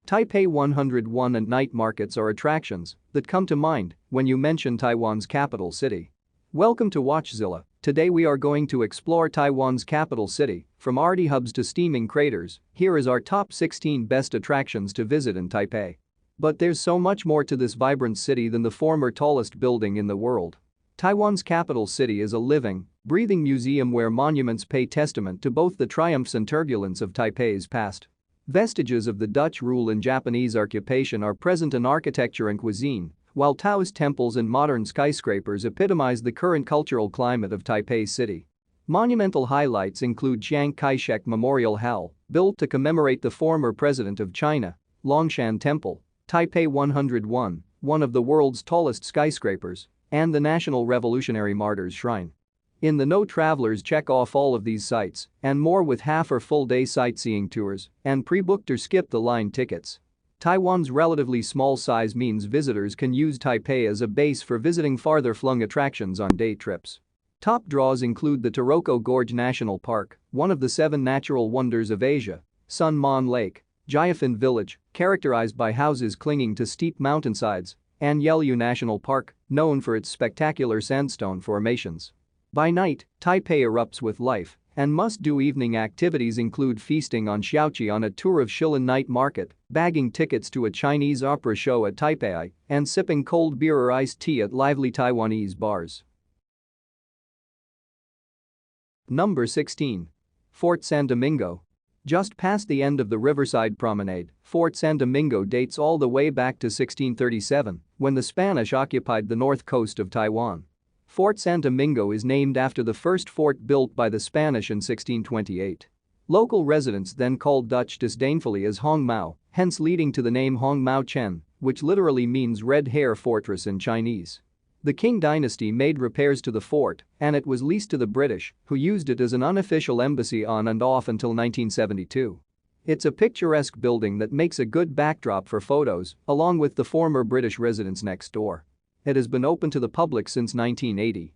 Taipei 101 and night markets are attractions that come to mind when you mention Taiwan's capital city. Welcome to WatchZilla. Today we are going to explore Taiwan's capital city, from arty hubs to steaming craters. Here is our top 16 best attractions to visit in Taipei. But there's so much more to this vibrant city than the former tallest building in the world. Taiwan's capital city is a living, breathing museum where monuments pay testament to both the triumphs and turbulence of Taipei's past. Vestiges of the Dutch rule and Japanese occupation are present in architecture and cuisine, while Taoist temples and modern skyscrapers epitomize the current cultural climate of Taipei City. Monumental highlights include Chiang Kai-shek Memorial Hall, built to commemorate the former president of China, Longshan Temple, Taipei 101, one of the world's tallest skyscrapers, and the National Revolutionary Martyrs Shrine. In the No travelers check off all of these sites and more with half or full day sightseeing tours and pre-booked or skip the line tickets. Taiwan's relatively small size means visitors can use Taipei as a base for visiting farther flung attractions on day trips. Top draws include the Taroko Gorge National Park, one of the 7 natural wonders of Asia, Sun Mon Lake, Jiufen Village, characterized by houses clinging to steep mountainsides, and Yelyu National Park, known for its spectacular sandstone formations. By night, Taipei erupts with life, and must-do evening activities include feasting on xiaoqi on a tour of Shilin night market, bagging tickets to a Chinese opera show at Taipei, and sipping cold beer or iced tea at lively Taiwanese bars. Number 16. Fort San Domingo. Just past the end of the Riverside Promenade, Fort San Domingo dates all the way back to 1637, when the Spanish occupied the north coast of Taiwan. Fort San Domingo is named after the first fort built by the Spanish in 1628. Local residents then called Dutch disdainfully as Hong Mao, hence leading to the name Hong Mao Chen, which literally means red hair fortress in Chinese. The Qing dynasty made repairs to the fort, and it was leased to the British, who used it as an unofficial embassy on and off until 1972. It's a picturesque building that makes a good backdrop for photos, along with the former British residence next door. It has been open to the public since 1980.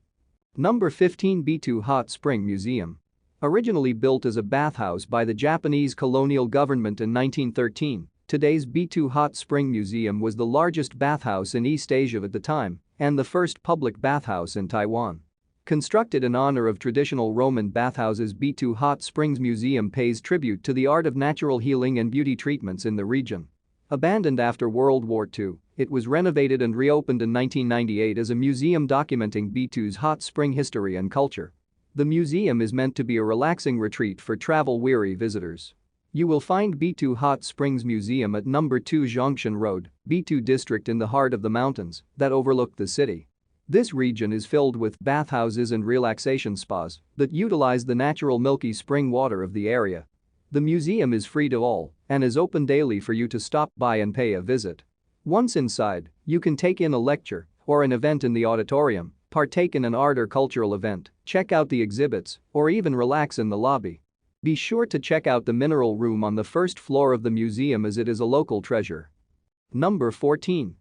Number 15. Beitou Hot Spring Museum. Originally built as a bathhouse by the Japanese colonial government in 1913, today's Beitou Hot Spring Museum was the largest bathhouse in East Asia at the time and the first public bathhouse in Taiwan. Constructed in honor of traditional Roman bathhouses, Beitou Hot Springs Museum pays tribute to the art of natural healing and beauty treatments in the region. Abandoned after World War II, it was renovated and reopened in 1998 as a museum documenting Beitou's hot spring history and culture. The museum is meant to be a relaxing retreat for travel-weary visitors. You will find Beitou Hot Springs Museum at number 2 Zhongshan Road, Beitou District in the heart of the mountains that overlook the city. This region is filled with bathhouses and relaxation spas that utilize the natural milky spring water of the area. The museum is free to all and is open daily for you to stop by and pay a visit. Once inside, you can take in a lecture or an event in the auditorium, partake in an art or cultural event, check out the exhibits, or even relax in the lobby. Be sure to check out the mineral room on the first floor of the museum as it is a local treasure. Number 14.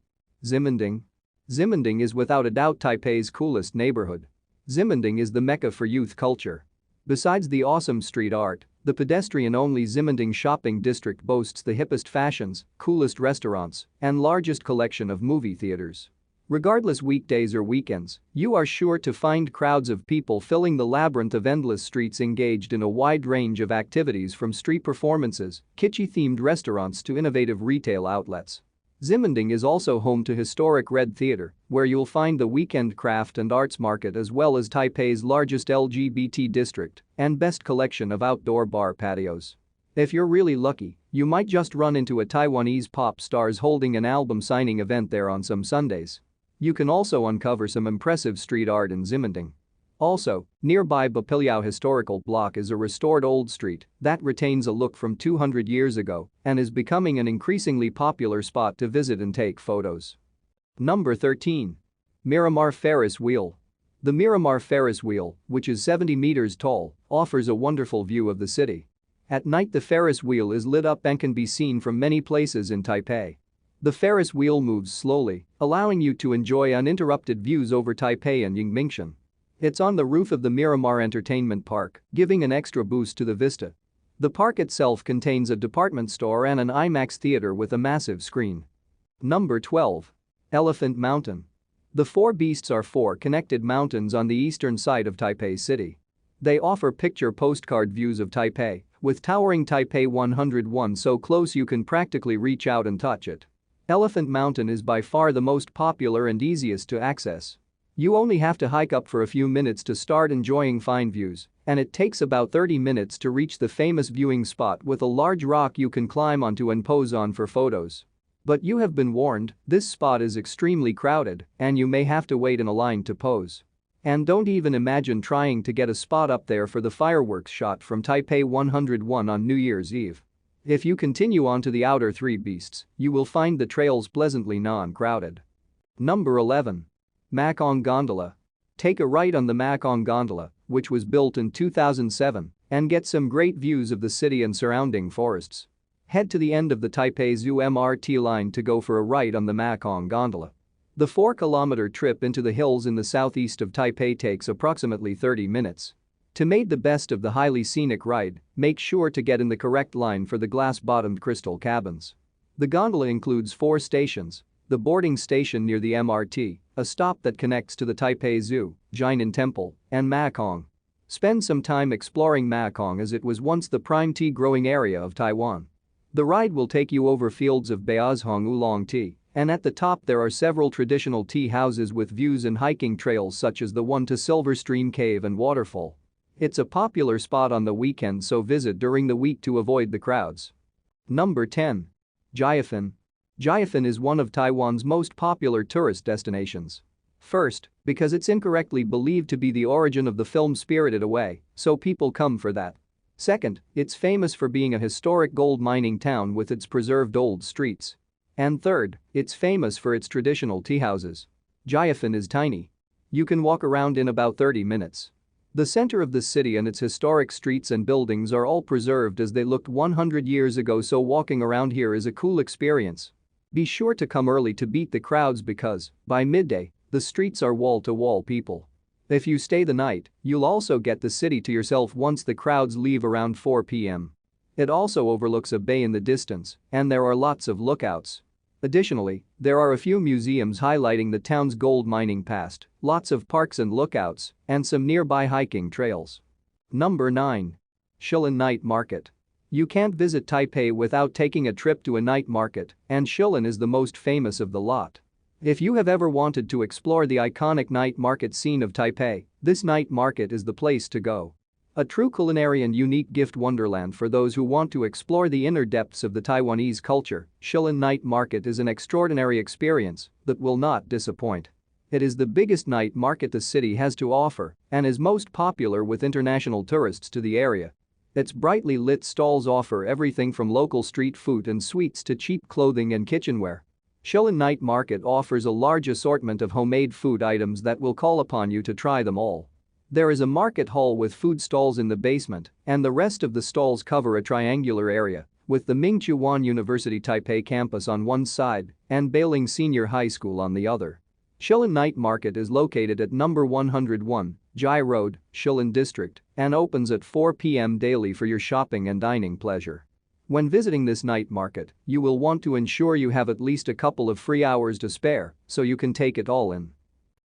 Ximending. Ximending is without a doubt Taipei's coolest neighborhood. Ximending is the mecca for youth culture. Besides the awesome street art, the pedestrian-only Ximending shopping district boasts the hippest fashions, coolest restaurants, and largest collection of movie theaters. Regardless weekdays or weekends, you are sure to find crowds of people filling the labyrinth of endless streets engaged in a wide range of activities from street performances, kitschy-themed restaurants to innovative retail outlets. Ximending is also home to historic Red Theater, where you'll find the weekend craft and arts market as well as Taipei's largest LGBT district and best collection of outdoor bar patios. If you're really lucky, you might just run into a Taiwanese pop stars holding an album signing event there on some Sundays. You can also uncover some impressive street art in Ximending. Also, nearby Bapiliao Historical Block is a restored old street that retains a look from 200 years ago and is becoming an increasingly popular spot to visit and take photos. Number 13. Miramar Ferris Wheel. The Miramar Ferris Wheel, which is 70 meters tall, offers a wonderful view of the city. At night the Ferris wheel is lit up and can be seen from many places in Taipei. The Ferris wheel moves slowly, allowing you to enjoy uninterrupted views over Taipei and Yangmingshan. It's on the roof of the Miramar Entertainment Park, giving an extra boost to the vista. The park itself contains a department store and an IMAX theater with a massive screen. Number 12. Elephant Mountain. The Four Beasts are four connected mountains on the eastern side of Taipei City. They offer picture postcard views of Taipei, with towering Taipei 101 so close you can practically reach out and touch it. Elephant Mountain is by far the most popular and easiest to access. You only have to hike up for a few minutes to start enjoying fine views, and it takes about 30 minutes to reach the famous viewing spot with a large rock you can climb onto and pose on for photos. But you have been warned, this spot is extremely crowded and you may have to wait in a line to pose. And don't even imagine trying to get a spot up there for the fireworks shot from Taipei 101 on New Year's Eve. If you continue on to the outer three beasts, you will find the trails pleasantly non-crowded. Number 11. Maokong Gondola. Take a ride on the Maokong Gondola, which was built in 2007, and get some great views of the city and surrounding forests. Head to the end of the Taipei Zoo MRT line to go for a ride on the Maokong Gondola. The 4-kilometer trip into the hills in the southeast of Taipei takes approximately 30 minutes. To make the best of the highly scenic ride, make sure to get in the correct line for the glass-bottomed crystal cabins. The gondola includes 4 stations: the boarding station near the MRT, a stop that connects to the Taipei Zoo, Shilin Temple, and Maokong. Spend some time exploring Maokong as it was once the prime tea-growing area of Taiwan. The ride will take you over fields of Beihong oolong tea, and at the top there are several traditional tea houses with views and hiking trails such as the one to Silver Stream Cave and Waterfall. It's a popular spot on the weekend, so visit during the week to avoid the crowds. Number 10. Jiufen. Jiufen is one of Taiwan's most popular tourist destinations. First, because it's incorrectly believed to be the origin of the film Spirited Away, so people come for that. Second, it's famous for being a historic gold mining town with its preserved old streets. And third, it's famous for its traditional tea houses. Jiufen is tiny. You can walk around in about 30 minutes. The center of the city and its historic streets and buildings are all preserved as they looked 100 years ago, so walking around here is a cool experience. Be sure to come early to beat the crowds because, by midday, the streets are wall-to-wall people. If you stay the night, you'll also get the city to yourself once the crowds leave around 4 p.m. It also overlooks a bay in the distance, and there are lots of lookouts. Additionally, there are a few museums highlighting the town's gold mining past, lots of parks and lookouts, and some nearby hiking trails. Number 9. Shilin Night Market. You can't visit Taipei without taking a trip to a night market, and Shilin is the most famous of the lot. If you have ever wanted to explore the iconic night market scene of Taipei, this night market is the place to go. A true culinary and unique gift wonderland for those who want to explore the inner depths of the Taiwanese culture, Shilin Night Market is an extraordinary experience that will not disappoint. It is the biggest night market the city has to offer and is most popular with international tourists to the area. Its brightly lit stalls offer everything from local street food and sweets to cheap clothing and kitchenware. Shilin Night Market offers a large assortment of homemade food items that will call upon you to try them all. There is a market hall with food stalls in the basement, and the rest of the stalls cover a triangular area, with the Mingchuan University Taipei campus on one side and Beiling Senior High School on the other. Shilin Night Market is located at number 101, Jai Road, Shilin District, and opens at 4 p.m. daily for your shopping and dining pleasure. When visiting this night market, you will want to ensure you have at least a couple of free hours to spare so you can take it all in.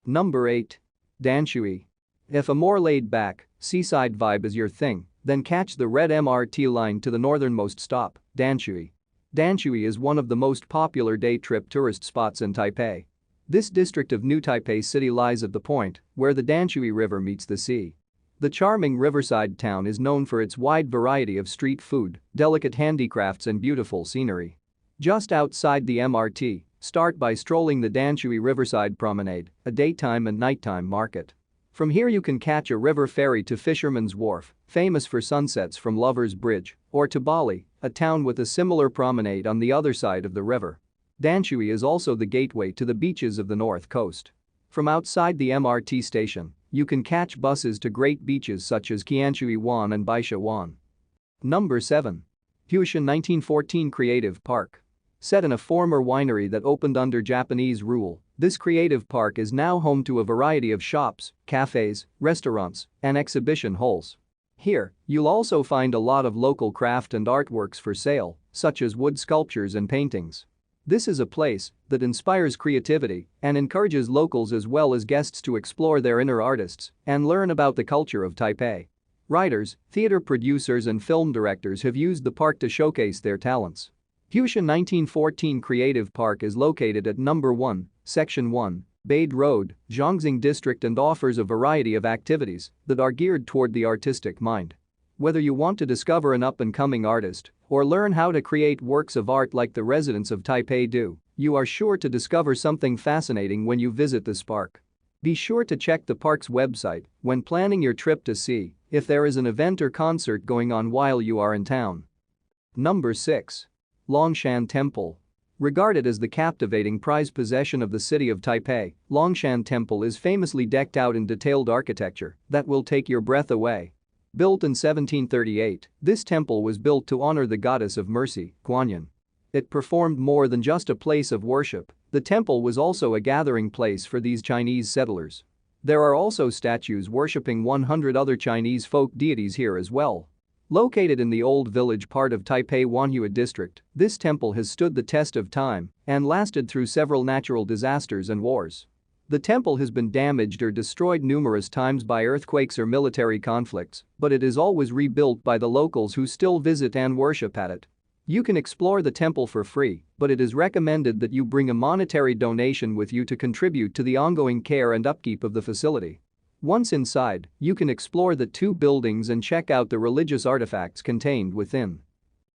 Number 8. Danshui. If a more laid-back, seaside vibe is your thing, then catch the red MRT line to the northernmost stop, Danshui. Danshui is one of the most popular day trip tourist spots in Taipei. This district of New Taipei City lies at the point where the Danshui River meets the sea. The charming riverside town is known for its wide variety of street food, delicate handicrafts and beautiful scenery. Just outside the MRT, start by strolling the Danshui Riverside Promenade, a daytime and nighttime market. From here you can catch a river ferry to Fisherman's Wharf, famous for sunsets from Lover's Bridge, or to Bali, a town with a similar promenade on the other side of the river. Danshui is also the gateway to the beaches of the north coast. From outside the MRT station, you can catch buses to great beaches such as Qianshui Wan and Baisha Wan. Number 7. Huashan 1914 Creative Park. Set in a former winery that opened under Japanese rule, this creative park is now home to a variety of shops, cafes, restaurants, and exhibition halls. Here, you'll also find a lot of local craft and artworks for sale, such as wood sculptures and paintings. This is a place that inspires creativity and encourages locals as well as guests to explore their inner artists and learn about the culture of Taipei. Writers, theater producers and film directors have used the park to showcase their talents. Huashan 1914 Creative Park is located at number 1, Section 1, Beitou Road, Zhongxing District and offers a variety of activities that are geared toward the artistic mind. Whether you want to discover an up-and-coming artist or learn how to create works of art like the residents of Taipei do, you are sure to discover something fascinating when you visit this park. Be sure to check the park's website when planning your trip to see if there is an event or concert going on while you are in town. Number 6. Longshan Temple. Regarded as the captivating prized possession of the city of Taipei, Longshan Temple is famously decked out in detailed architecture that will take your breath away. Built in 1738, this temple was built to honor the goddess of mercy, Guanyin. It performed more than just a place of worship, the temple was also a gathering place for these Chinese settlers. There are also statues worshipping 100 other Chinese folk deities here as well. Located in the old village part of Taipei Wanhua district, this temple has stood the test of time and lasted through several natural disasters and wars. The temple has been damaged or destroyed numerous times by earthquakes or military conflicts, but it is always rebuilt by the locals who still visit and worship at it. You can explore the temple for free, but it is recommended that you bring a monetary donation with you to contribute to the ongoing care and upkeep of the facility. Once inside, you can explore the two buildings and check out the religious artifacts contained within.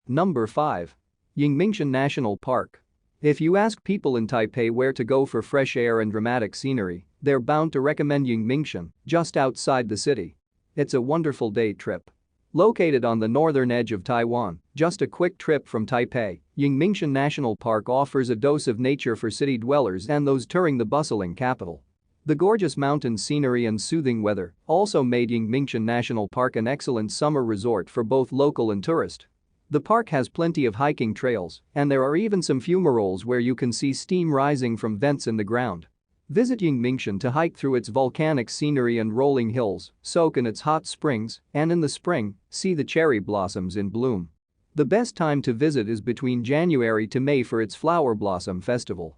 Number 5. Yangmingshan National Park. If you ask people in Taipei where to go for fresh air and dramatic scenery, they're bound to recommend Yangmingshan, just outside the city. It's a wonderful day trip. Located on the northern edge of Taiwan, just a quick trip from Taipei, Yangmingshan National Park offers a dose of nature for city dwellers and those touring the bustling capital. The gorgeous mountain scenery and soothing weather also made Yangmingshan National Park an excellent summer resort for both local and tourist. The park has plenty of hiking trails, and there are even some fumaroles where you can see steam rising from vents in the ground. Visit Yangmingshan to hike through its volcanic scenery and rolling hills, soak in its hot springs, and in the spring, see the cherry blossoms in bloom. The best time to visit is between January to May for its flower blossom festival.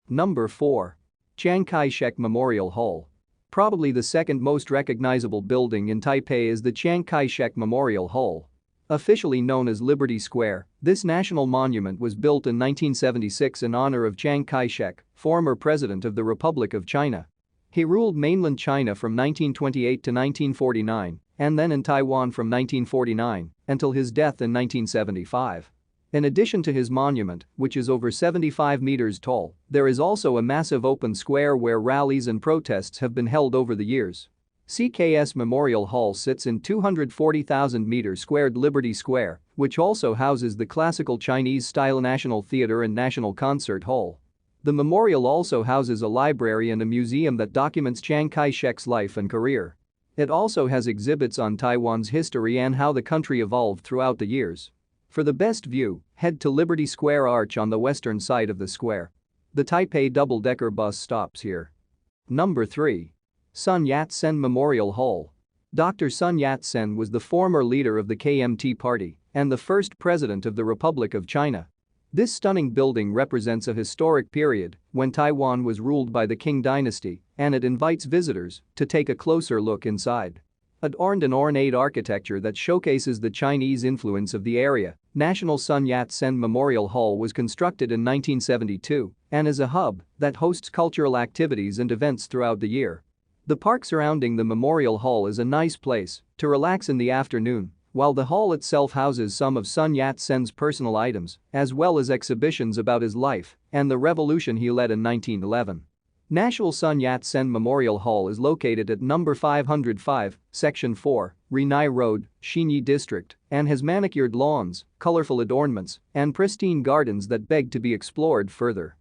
Number 4. Chiang Kai-shek Memorial Hall. Probably the second most recognizable building in Taipei is the Chiang Kai-shek Memorial Hall. Officially known as Liberty Square, this national monument was built in 1976 in honor of Chiang Kai-shek, former president of the Republic of China. He ruled mainland China from 1928 to 1949 and then in Taiwan from 1949 until his death in 1975. In addition to his monument, which is over 75 meters tall, there is also a massive open square where rallies and protests have been held over the years. CKS Memorial Hall sits in 240,000 meters squared Liberty Square, which also houses the classical Chinese-style National Theatre and National Concert Hall. The memorial also houses a library and a museum that documents Chiang Kai-shek's life and career. It also has exhibits on Taiwan's history and how the country evolved throughout the years. For the best view, head to Liberty Square Arch on the western side of the square. The Taipei double-decker bus stops here. Number 3. Sun Yat-sen Memorial Hall. Dr. Sun Yat-sen was the former leader of the KMT party and the first president of the Republic of China. This stunning building represents a historic period when Taiwan was ruled by the Qing dynasty, and it invites visitors to take a closer look inside. Adorned in ornate architecture that showcases the Chinese influence of the area, National Sun Yat-sen Memorial Hall was constructed in 1972 and is a hub that hosts cultural activities and events throughout the year. The park surrounding the Memorial Hall is a nice place to relax in the afternoon, while the hall itself houses some of Sun Yat-sen's personal items, as well as exhibitions about his life and the revolution he led in 1911. National Sun Yat-sen Memorial Hall is located at number 505, Section 4, Renai Road, Xinyi District, and has manicured lawns, colorful adornments, and pristine gardens that beg to be explored further.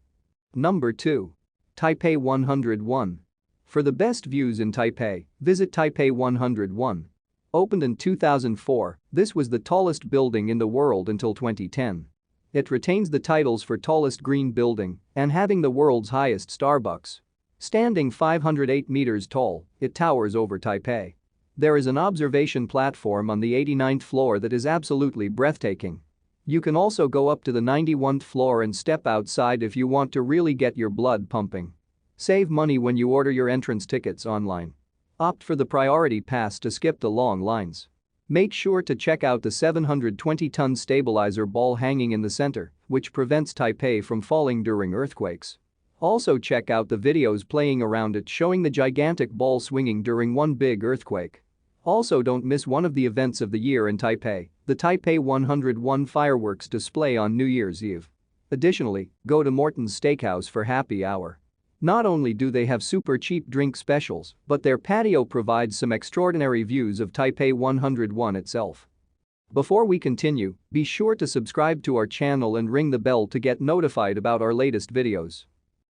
Number 2. Taipei 101. For the best views in Taipei, visit Taipei 101. Opened in 2004, this was the tallest building in the world until 2010. It retains the titles for tallest green building and having the world's highest Starbucks. Standing 508 meters tall, it towers over Taipei. There is an observation platform on the 89th floor that is absolutely breathtaking. You can also go up to the 91st floor and step outside if you want to really get your blood pumping. Save money when you order your entrance tickets online. Opt for the priority pass to skip the long lines. Make sure to check out the 720-ton stabilizer ball hanging in the center, which prevents Taipei from falling during earthquakes. Also check out the videos playing around it showing the gigantic ball swinging during one big earthquake. Also don't miss one of the events of the year in Taipei, the Taipei 101 fireworks display on New Year's Eve. Additionally, go to Morton's Steakhouse for happy hour. Not only do they have super cheap drink specials, but their patio provides some extraordinary views of Taipei 101 itself. Before we continue, be sure to subscribe to our channel and ring the bell to get notified about our latest videos.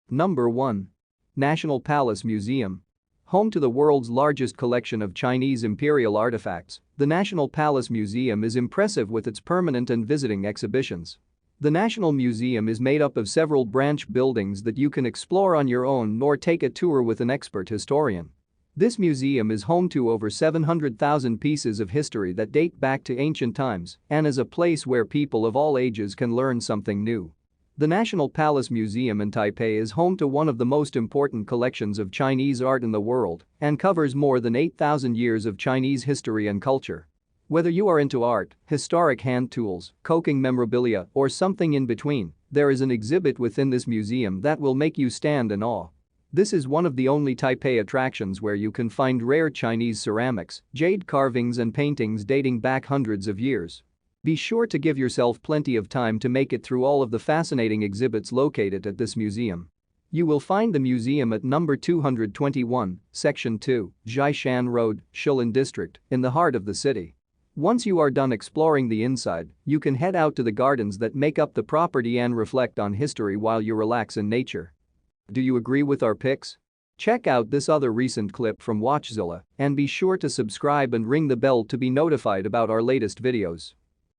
Number 1. National Palace Museum. Home to the world's largest collection of Chinese imperial artifacts, the National Palace Museum is impressive with its permanent and visiting exhibitions. The National Museum is made up of several branch buildings that you can explore on your own or take a tour with an expert historian. This museum is home to over 700,000 pieces of history that date back to ancient times and is a place where people of all ages can learn something new. The National Palace Museum in Taipei is home to one of the most important collections of Chinese art in the world and covers more than 8,000 years of Chinese history and culture. Whether you are into art, historic hand tools, cooking memorabilia, or something in between, there is an exhibit within this museum that will make you stand in awe. This is one of the only Taipei attractions where you can find rare Chinese ceramics, jade carvings and paintings dating back hundreds of years. Be sure to give yourself plenty of time to make it through all of the fascinating exhibits located at this museum. You will find the museum at number 221, Section 2, Jiashan Road, Shilin District, in the heart of the city. Once you are done exploring the inside, you can head out to the gardens that make up the property and reflect on history while you relax in nature. Do you agree with our picks? Check out this other recent clip from WatchZilla and be sure to subscribe and ring the bell to be notified about our latest videos.